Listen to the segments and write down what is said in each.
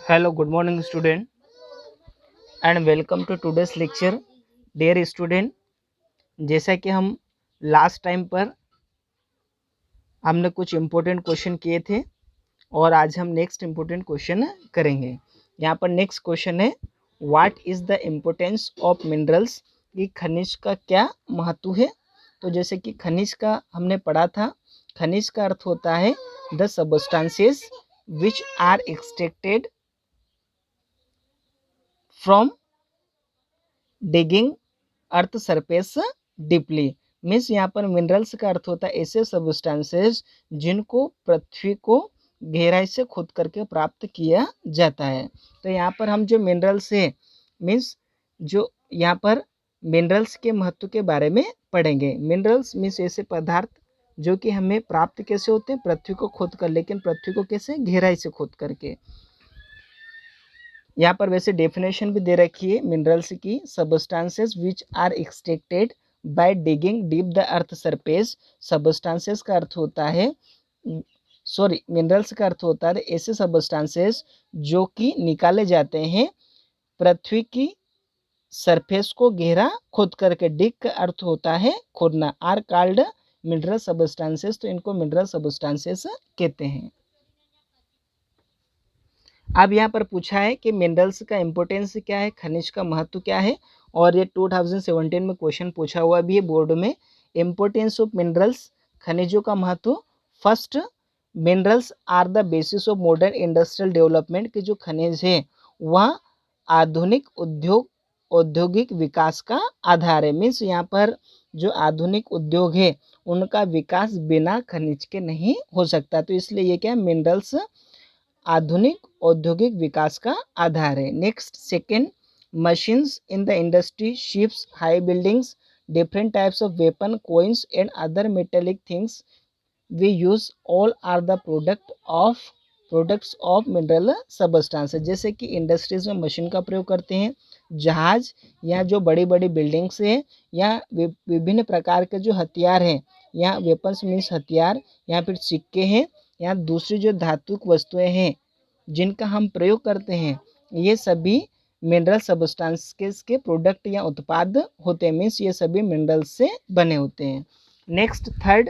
Hello, good morning, student, and welcome to today's lecture. Dear student, जैसा कि हम last time पर हमने कुछ इम्पोर्टेंट क्वेश्चन किए थे और आज हम नेक्स्ट इम्पोर्टेंट क्वेश्चन करेंगे। यहाँ पर नेक्स्ट क्वेश्चन है, what is the importance of minerals, कि खनिज का क्या महत्व है। तो जैसे कि खनिज का हमने पढ़ा था, खनिज का अर्थ होता है the substances which are extracted from digging earth surface deeply. Means यहाँ पर मिनरल्स का अर्थ होता है ऐसे सबस्टेंसेस जिनको पृथ्वी को गहराई से खोद करके प्राप्त किया जाता है। तो यहाँ पर हम जो मिनरल्स है, मीन्स जो यहाँ पर मिनरल्स के महत्व के बारे में पढ़ेंगे। मिनरल्स मीन्स ऐसे पदार्थ जो कि हमें प्राप्त कैसे होते हैं, पृथ्वी को खोद कर, लेकिन पृथ्वी को कैसे, गहराई से खोद करके। यहाँ पर वैसे डेफिनेशन भी दे रखी है मिनरल्स की, substances which are extracted by digging deep the earth surface. Substances का अर्थ होता है, मिनरल्स का अर्थ होता है ऐसे सबस्टांसेस जो कि निकाले जाते हैं पृथ्वी की सरफेस को गहरा खोद करके। डिग का अर्थ होता है खोदना। आर कॉल्ड मिनरल सबस्टांसेस, तो इनको मिनरल सबस्टांसेस कहते हैं। अब यहाँ पर पूछा है कि मिनरल्स का इम्पोर्टेंस क्या है, खनिज का महत्व क्या है, और ये 2017 में क्वेश्चन पूछा हुआ भी है बोर्ड में। इम्पोर्टेंस ऑफ मिनरल्स, खनिजों का महत्व। First, minerals are the basis of modern industrial development, के जो खनिज है वह आधुनिक औद्योगिक विकास का आधार है। मीन्स यहाँ पर जो आधुनिक उद्योग है उनका विकास बिना खनिज के नहीं हो सकता। तो इसलिए ये क्या है, मिनरल्स आधुनिक औद्योगिक विकास का आधार है। Next, second, machines in the industry, ships, high buildings, different types of weapon, coins and other metallic things we use, all are the products of mineral substances. जैसे कि इंडस्ट्रीज में मशीन का प्रयोग करते हैं, जहाज या जो बड़ी बड़ी बिल्डिंग्स हैं, या विभिन्न प्रकार के जो हथियार हैं, या वेपन्स मीन्स हथियार, या फिर सिक्के हैं, या दूसरी जो धातुक वस्तुएं हैं जिनका हम प्रयोग करते हैं, ये सभी मिनरल सबस्टांसेस के प्रोडक्ट या उत्पाद होते हैं। मीन्स ये सभी मिनरल्स से बने होते हैं। Next, third,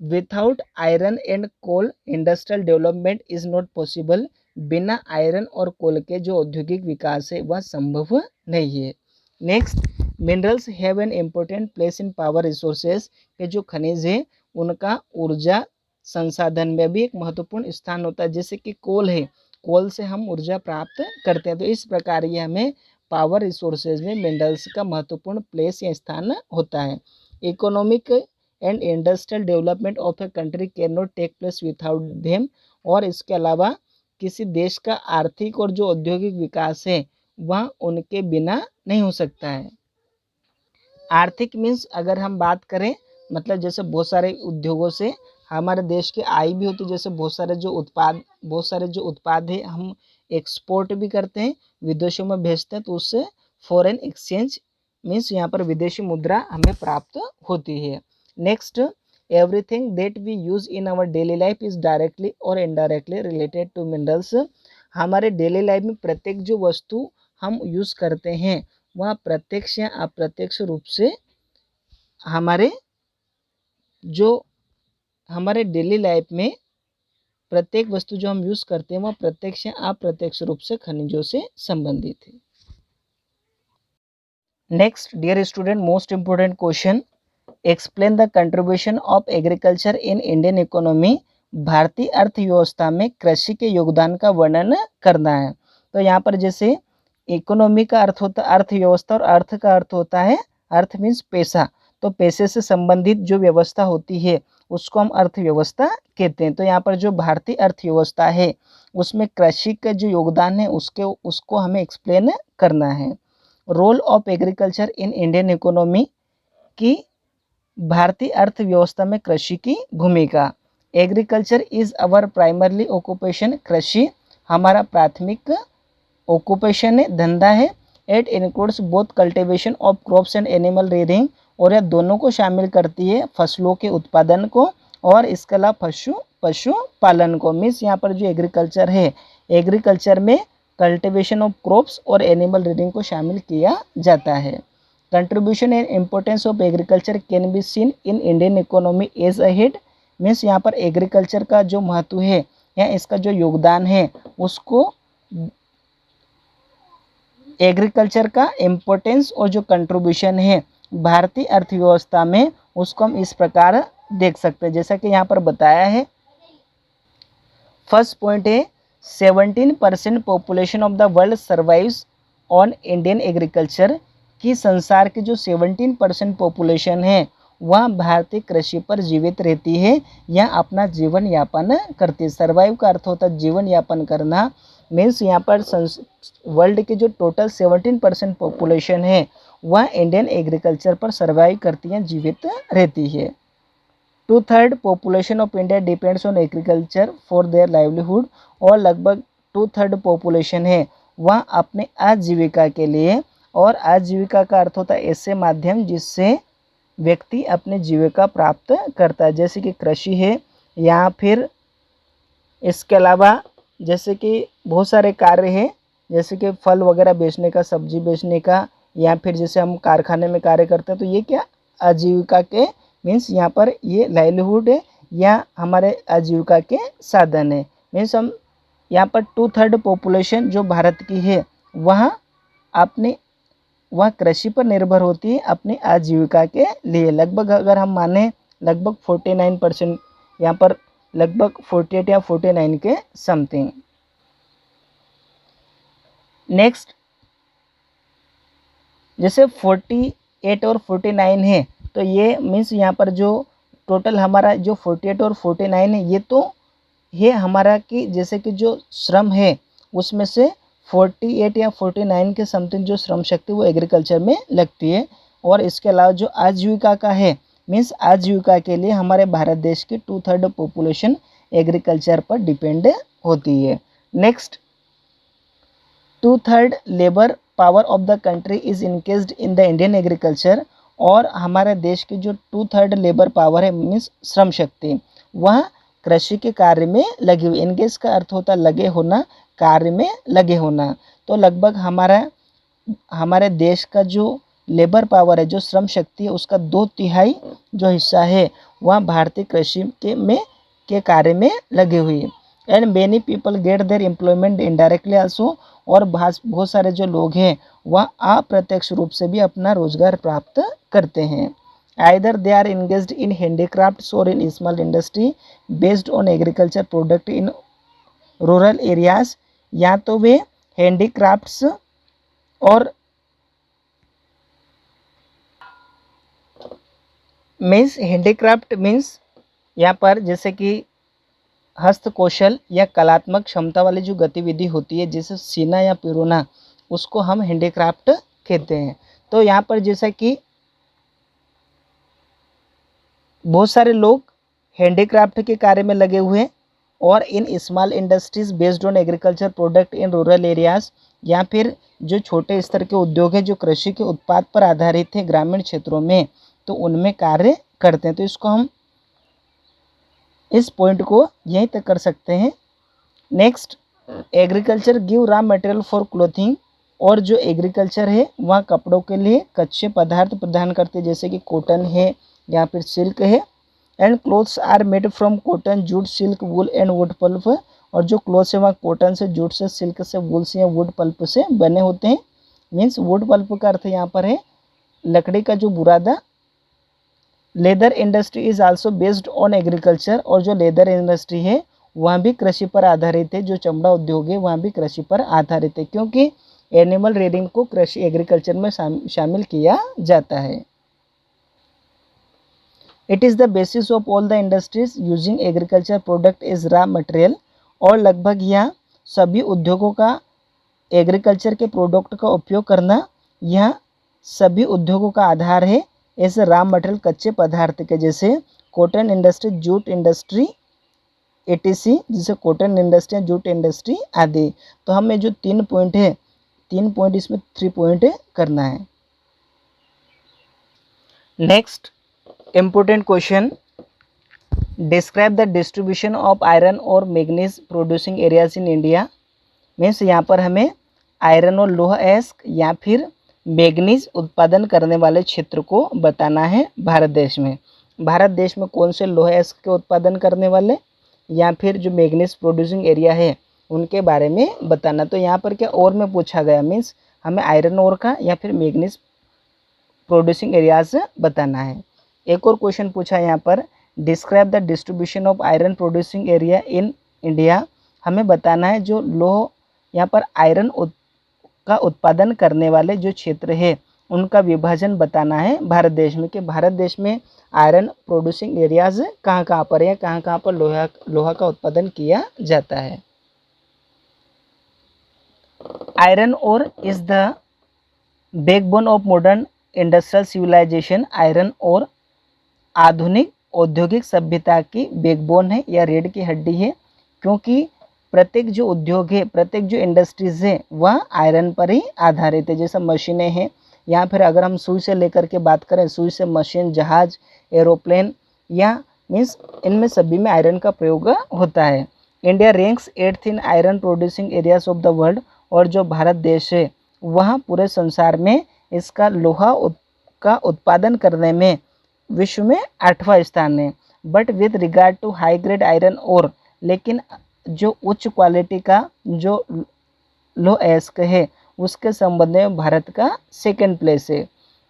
without iron and coal industrial development is not possible. बिना आयरन और कोल के जो औद्योगिक विकास है वह संभव नहीं है। Next, minerals have an important place in power resources, के जो खनिज है उनका ऊर्जा संसाधन में भी एक महत्वपूर्ण स्थान होता है। जैसे कि कोल है, कोल से हम ऊर्जा प्राप्त करते हैं। तो इस प्रकार ये हमें पावर रिसोर्सेज में मिनरल्स का महत्वपूर्ण प्लेस या स्थान होता है। Economic and industrial development of a country can not take place without them, और इसके अलावा किसी देश का आर्थिक और जो औद्योगिक विकास है वह उनके बिना नहीं हो सकता है। आर्थिक मीन्स अगर हम बात करें, मतलब जैसे बहुत सारे उद्योगों से हमारे देश की आय भी होती है। जैसे बहुत सारे जो उत्पाद है हम एक्सपोर्ट भी करते हैं, विदेशों में भेजते हैं, तो उससे फॉरेन एक्सचेंज मीन्स यहाँ पर विदेशी मुद्रा हमें प्राप्त होती है। Next, everything that we use in our daily life is directly और इनडायरेक्टली रिलेटेड टू मिनरल्स। हमारे डेली लाइफ में प्रत्येक जो वस्तु हम यूज करते हैं वह प्रत्यक्ष या अप्रत्यक्ष रूप से हमारे डेली लाइफ में प्रत्येक वस्तु जो हम यूज करते हैं वह प्रत्यक्ष या अप्रत्यक्ष रूप से खनिजों से संबंधित है। Next, dear student, most important question, explain the contribution of agriculture in Indian economy. भारतीय अर्थव्यवस्था में कृषि के योगदान का वर्णन करना है। तो यहाँ पर जैसे इकोनॉमी का अर्थ होता है अर्थव्यवस्था, और अर्थ का अर्थ होता है, अर्थ मीन्स पैसा, तो पैसे से संबंधित जो व्यवस्था होती है उसको हम अर्थव्यवस्था कहते हैं। तो यहाँ पर जो भारतीय अर्थव्यवस्था है उसमें कृषि का जो योगदान है उसको हमें एक्सप्लेन करना है। Role of agriculture in Indian economy, की भारतीय अर्थव्यवस्था में कृषि की भूमिका। Agriculture is our primarily occupation, कृषि हमारा प्राथमिक ऑक्यूपेशन है, धंधा है। It includes both cultivation of crops and animal rearing, और यह दोनों को शामिल करती है, फसलों के उत्पादन को और इसके अलावा पशु पालन को। मीन्स यहाँ पर जो एग्रीकल्चर है, एग्रीकल्चर में कल्टिवेशन ऑफ क्रॉप्स और एनिमल ब्रीडिंग को शामिल किया जाता है। Contribution and importance of agriculture can be seen in Indian economy as ahead. Means यहाँ पर एग्रीकल्चर का जो महत्व है या इसका जो योगदान है उसको एग्रीकल्चर का इम्पोर्टेंस और जो कंट्रीब्यूशन है भारतीय अर्थव्यवस्था में उसको हम इस प्रकार देख सकते हैं जैसा कि यहाँ पर बताया है। फर्स्ट पॉइंट है 17% population of the world survives on Indian agriculture, कि संसार की जो 17% पॉपुलेशन है वह भारतीय कृषि पर जीवित रहती है या अपना जीवन यापन करती है। सर्वाइव का अर्थ होता है जीवन यापन करना। मीन्स यहाँ पर वर्ल्ड की जो टोटल 17% पॉपुलेशन है वह इंडियन एग्रीकल्चर पर सर्वाइव करती है, जीवित रहती है। 2/3 population of India depends on agriculture for their livelihood, और लगभग 2/3 पॉपुलेशन है वह अपने आजीविका के लिए, और आजीविका का अर्थ होता है ऐसे माध्यम जिससे व्यक्ति अपने जीविका प्राप्त करता है, जैसे कि कृषि है या फिर इसके अलावा जैसे कि बहुत सारे कार्य हैं, जैसे कि फल वगैरह बेचने का, सब्जी बेचने का, या फिर जैसे हम कारखाने में कार्य करते हैं तो ये क्या आजीविका के मीन्स यहाँ पर ये लाइवलीहुड है या हमारे आजीविका के साधन है। मीन्स हम यहाँ पर 2/3 पॉपुलेशन जो भारत की है वह कृषि पर निर्भर होती है अपनी आजीविका के लिए। लगभग अगर हम माने लगभग 49%, यहाँ पर लगभग 48 या 49 के समथिंग। नेक्स्ट जैसे 48 और 49 है तो ये मीन्स यहाँ पर जो टोटल हमारा जो 48 और 49 है ये तो ये हमारा कि जैसे कि जो श्रम है उसमें से 48 या 49 के समथिंग जो श्रम शक्ति वो एग्रीकल्चर में लगती है। और इसके अलावा जो आजीविका का है मीन्स आजीविका के लिए हमारे भारत देश की 2/3 पॉपुलेशन एग्रीकल्चर पर डिपेंड होती है। Next 2/3 labour power of the country is engaged in the Indian agriculture, और हमारे देश की जो 2/3 लेबर पावर है मीन्स श्रम शक्ति वह कृषि के कार्य में लगी हुई। इंगेज का अर्थ होता है लगे होना, कार्य में लगे होना। तो लगभग हमारे देश का जो लेबर पावर है जो श्रम शक्ति है उसका 2/3 जो हिस्सा है वह भारतीय कृषि के कार्य में लगी हुई है। And many people get there employment indirectly also, और बहुत सारे जो लोग हैं वह अप्रत्यक्ष रूप से भी अपना रोजगार प्राप्त करते हैं। Either they are engaged in handicrafts और in small industry based on agriculture product in rural areas, या तो वे हैंडीक्राफ्ट्स और मीन्स हैंडीक्राफ्ट मीन्स यहाँ पर जैसे कि हस्तकौशल या कलात्मक क्षमता वाली जो गतिविधि होती है जैसे सीना या पिरोना उसको हम हैंडीक्राफ्ट कहते हैं। तो यहाँ पर जैसा कि बहुत सारे लोग हैंडीक्राफ्ट के कार्य में लगे हुए हैं, और in small industries based on agriculture product in rural areas, या फिर जो छोटे स्तर के उद्योग हैं जो कृषि के उत्पाद पर आधारित है ग्रामीण क्षेत्रों में तो उनमें कार्य करते हैं। तो इसको हम इस पॉइंट को यहीं तक कर सकते हैं। Next agriculture give raw material for clothing, और जो एग्रीकल्चर है वह कपड़ों के लिए कच्चे पदार्थ प्रदान करते हैं जैसे कि कॉटन है या फिर सिल्क है। And clothes are made from cotton, jute, silk, wool and wood pulp, और जो क्लोथ्स है वह कॉटन से, जूट से, सिल्क से, वुल से या वुड पल्प से बने होते हैं। मीन्स वुड पल्प का अर्थ यहाँ पर है लकड़ी का जो बुरादा। Leather industry is also based on agriculture, और जो लेदर इंडस्ट्री है वह भी कृषि पर आधारित है। जो चमड़ा उद्योग है वह भी कृषि पर आधारित है क्योंकि एनिमल ब्रीडिंग को कृषि एग्रीकल्चर में शामिल किया जाता है। It is the basis of all the industries using agriculture product is raw material, और लगभग यह सभी उद्योगों का एग्रीकल्चर के प्रोडक्ट का उपयोग करना यह सभी उद्योगों का आधार है। ऐसे रॉ मटेरियल कच्चे पदार्थ के जैसे cotton industry, jute industry etc, जिसे कॉटन इंडस्ट्री, जूट इंडस्ट्री आदि। तो हमें जो 3 पॉइंट है 3 पॉइंट इसमें 3 पॉइंट करना है। Next important question, describe the distribution of iron और manganese producing areas in India. Means यहाँ पर हमें आयरन और लोहा अयस्क या फिर मैग्नीज उत्पादन करने वाले क्षेत्र को बताना है भारत देश में। भारत देश में कौन से लोहा अयस्क के उत्पादन करने वाले या फिर जो मैग्नीज प्रोड्यूसिंग एरिया है उनके बारे में बताना। तो यहाँ पर क्या और में पूछा गया, मीन्स हमें आयरन ओर का या फिर मैग्नीज प्रोड्यूसिंग एरियाज बताना है। एक और क्वेश्चन पूछा है यहाँ पर, describe the distribution of iron producing area in India. हमें बताना है जो लोह यहाँ पर आयरन का उत्पादन करने वाले जो क्षेत्र है उनका विभाजन बताना है भारत देश में, कि भारत देश में आयरन प्रोड्यूसिंग एरियाज कहाँ कहाँ पर है, कहाँ कहाँ पर लोहा का उत्पादन किया जाता है। Iron ore is the backbone of modern industrial civilisation. Iron ore आधुनिक औद्योगिक सभ्यता की बैकबोन है या रीढ़ की हड्डी है, क्योंकि प्रत्येक जो उद्योग है, प्रत्येक जो इंडस्ट्रीज है वह आयरन पर ही आधारित है। जैसे मशीनें हैं या फिर अगर हम सुई से लेकर के बात करें, सुई से मशीन, जहाज, एरोप्लेन या मीन्स इनमें सभी में आयरन का प्रयोग होता है। India ranks 8th in iron producing areas of the world. और जो भारत देश है वह पूरे संसार में इसका लोहा का उत्पादन करने में विश्व में 8वां स्थान है। But with regard to high grade iron ore, लेकिन जो उच्च क्वालिटी का जो लोह अयस्क है उसके संबंध में भारत का 2nd प्लेस है।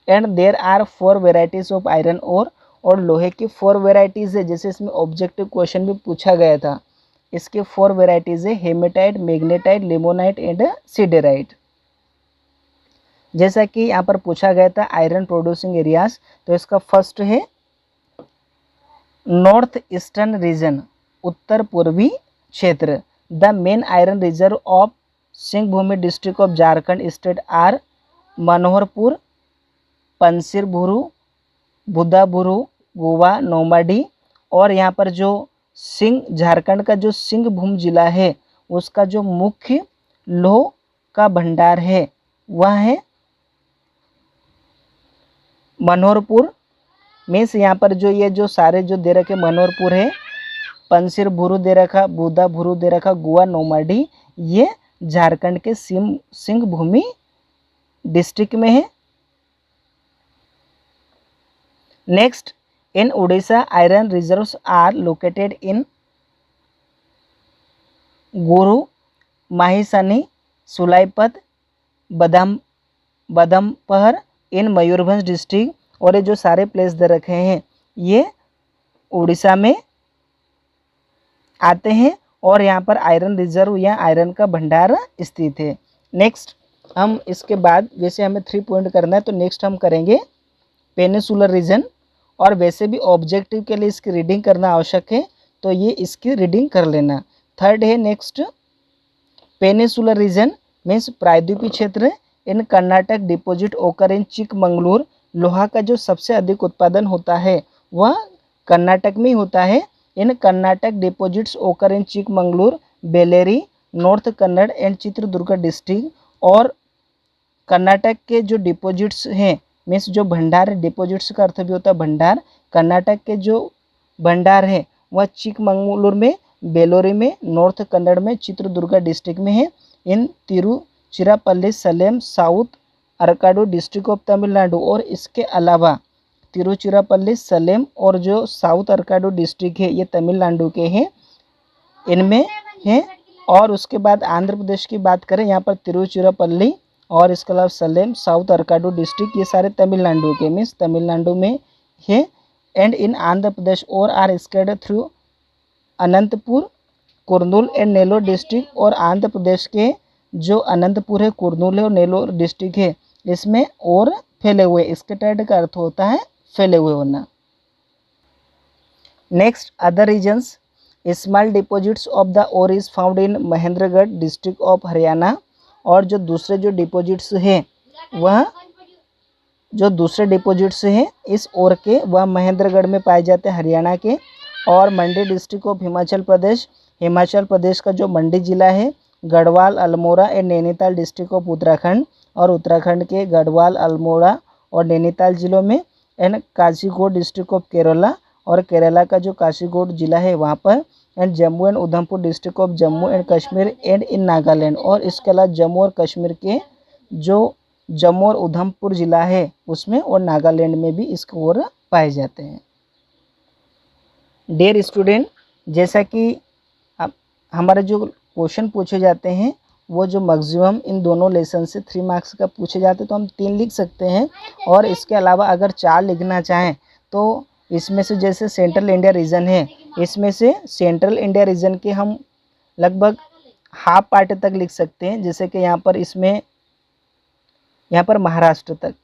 And there are 4 varieties of iron ore. और लोहे की 4 वेराइटीज़ है, जैसे इसमें ऑब्जेक्टिव क्वेश्चन भी पूछा गया था। इसके 4 वेराइटीज़ है, haematite, magnetite, limonite and siderite. जैसा कि यहाँ पर पूछा गया था आयरन प्रोड्यूसिंग एरियाज, तो इसका फर्स्ट है नॉर्थ ईस्टर्न रीजन, उत्तर पूर्वी क्षेत्र। The main iron reserve of Singhbhum district of Jharkhand state are Manoharpur, Pansiraburu, Budaburu, Goa, Noamundi. और यहाँ पर जो झारखंड का जो सिंहभूम जिला है उसका जो मुख्य लोह का भंडार है वह है मनोहरपुर। मीन्स यहाँ पर जो ये जो सारे जो दे रखे, मनोहरपुर है, पंसीरभुरु दे रखा, बुदाभुरु दे रखा, गोवा, नौमाडी, ये झारखंड के सिंहभूमि डिस्ट्रिक्ट में है। Next, in Orissa iron reserves are located in Gorumahisani, सुलाइपत, बदमपहर in Mayurbhanj district. और ये जो सारे प्लेस दे रखे हैं ये उड़ीसा में आते हैं और यहाँ पर आयरन रिजर्व या आयरन का भंडार स्थित है। नेक्स्ट हम इसके बाद, वैसे हमें 3 पॉइंट करना है तो नेक्स्ट हम करेंगे पेनिसुलर रीजन। और वैसे भी ऑब्जेक्टिव के लिए इसकी रीडिंग करना आवश्यक है, तो ये इसकी रीडिंग कर लेना। थर्ड है नेक्स्ट, पेनिसुलर रीजन मीन्स प्रायद्वीपीय क्षेत्र। इन कर्नाटक डिपॉजिट ओकर इन चिकमंगलूर। लोहा का जो सबसे अधिक उत्पादन होता है वह कर्नाटक में ही होता है। इन Karnataka deposits occur in Chikmagalur, Bellary, north Kannada and Chitradurga district. और कर्नाटक के जो डिपॉजिट्स हैं मीन्स जो भंडार है, डिपॉजिट्स का अर्थ भी होता है भंडार। कर्नाटक के जो भंडार है वह चिकमंगलूर में, बेलोरी में, नॉर्थ कन्नड़ में, चित्रदुर्ग डिस्ट्रिक्ट में है। In Tiruchirappalli, Salem, south Arcot district of Tamil Nadu. और इसके अलावा तिरुचिरापल्ली, सलेम और जो साउथ अरकाडू डिस्ट्रिक्ट है ये तमिलनाडु के हैं, इनमें हैं। और उसके बाद आंध्र प्रदेश की बात करें, यहाँ पर तिरुचिरापल्ली और इसके अलावा सलेम, साउथ अरकाडू डिस्ट्रिक्ट, ये सारे तमिलनाडु के मीन्स तमिलनाडु में है। एंड इन आंध्र प्रदेश और are spread through Anantapur, Kurnool and Nellore district. और आंध्र प्रदेश के जो अनंतपुर है, कुर्नूल है और नेलोर डिस्ट्रिक्ट है इसमें और फैले हुए, स्कैटर्ड का अर्थ होता है फैले हुए होना। Next, other regions, small deposits of the ore is found in Mahendragarh district of Haryana. और जो दूसरे जो डिपॉजिट्स हैं वह जो दूसरे डिपॉजिट्स हैं इस ओर के वह महेंद्रगढ़ में पाए जाते हैं, हरियाणा के। और मंडी डिस्ट्रिक्ट ऑफ हिमाचल प्रदेश, हिमाचल प्रदेश का जो मंडी जिला है, Garhwal, Almora and Nainital district of Uttarakhand. और उत्तराखंड के गढ़वाल, अल्मोड़ा और नैनीताल जिलों में। एंड काजीकोड डिस्ट्रिक्ट ऑफ केरला, और केरला का जो काजीकोड जिला है वहाँ पर। And Jammu and Udhampur district of Jammu and Kashmir and in Nagaland, और इसके अलावा जम्मू और कश्मीर के जो जम्मू और उधमपुर ज़िला है उसमें और नागालैंड में भी इसके और पाए जाते हैं। डियर स्टूडेंट, जैसा कि हमारे जो क्वेश्चन पूछे जाते हैं वो जो मैक्सिमम इन दोनों लेसन से 3 मार्क्स का पूछे जाते हैं तो हम 3 लिख सकते हैं, और इसके अलावा अगर 4 लिखना चाहें तो इसमें से जैसे सेंट्रल इंडिया रीजन है, इसमें से सेंट्रल इंडिया रीजन के हम लगभग हाफ पार्ट तक लिख सकते हैं, जैसे कि यहाँ पर महाराष्ट्र तक,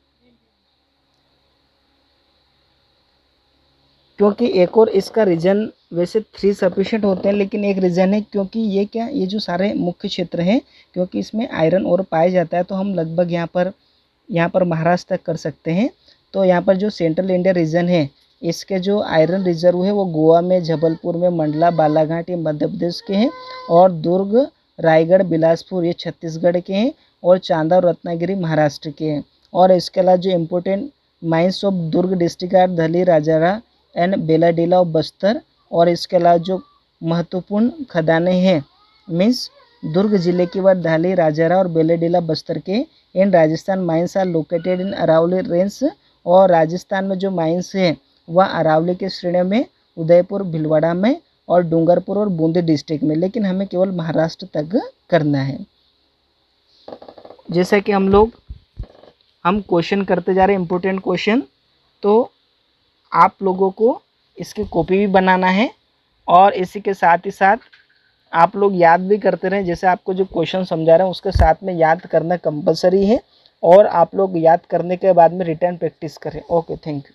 क्योंकि एक और इसका रीजन वैसे 3 सफिशिएंट होते हैं, लेकिन एक रीज़न है क्योंकि ये जो सारे मुख्य क्षेत्र हैं क्योंकि इसमें आयरन और पाया जाता है, तो हम लगभग यहाँ पर महाराष्ट्र तक कर सकते हैं। तो यहाँ पर जो सेंट्रल इंडिया रीजन है इसके जो आयरन रिजर्व है वो गोवा में, जबलपुर में, मंडला, बालाघाट ये मध्य प्रदेश के हैं, और दुर्ग, रायगढ़, बिलासपुर ये छत्तीसगढ़ के हैं, और चांदा और रत्नागिरी महाराष्ट्र के हैं। और इसके अलावा जो important mines of Durg district are Dalli, Rajhara and Bailadila of Bastar, और इसके अलावा जो महत्वपूर्ण खदानें हैं मीन्स दुर्ग जिले के बाद धाली, राजारा और बेलाडीला बस्तर के। In Rajasthan mines are located in Aravalli range, और राजस्थान में जो माइंस है वह अरावली के श्रेणी में, उदयपुर, भीलवाड़ा में, और डूंगरपुर और बूंदी डिस्ट्रिक्ट में, लेकिन हमें केवल महाराष्ट्र तक करना है। जैसा कि हम क्वेश्चन करते जा रहे हैं इम्पोर्टेंट क्वेश्चन, तो आप लोगों को इसकी कॉपी भी बनाना है, और इसी के साथ ही साथ आप लोग याद भी करते रहें। जैसे आपको जो क्वेश्चन समझा रहे हैं उसके साथ में याद करना कंपलसरी है, और आप लोग याद करने के बाद में रिटर्न प्रैक्टिस करें। Okay, thank you.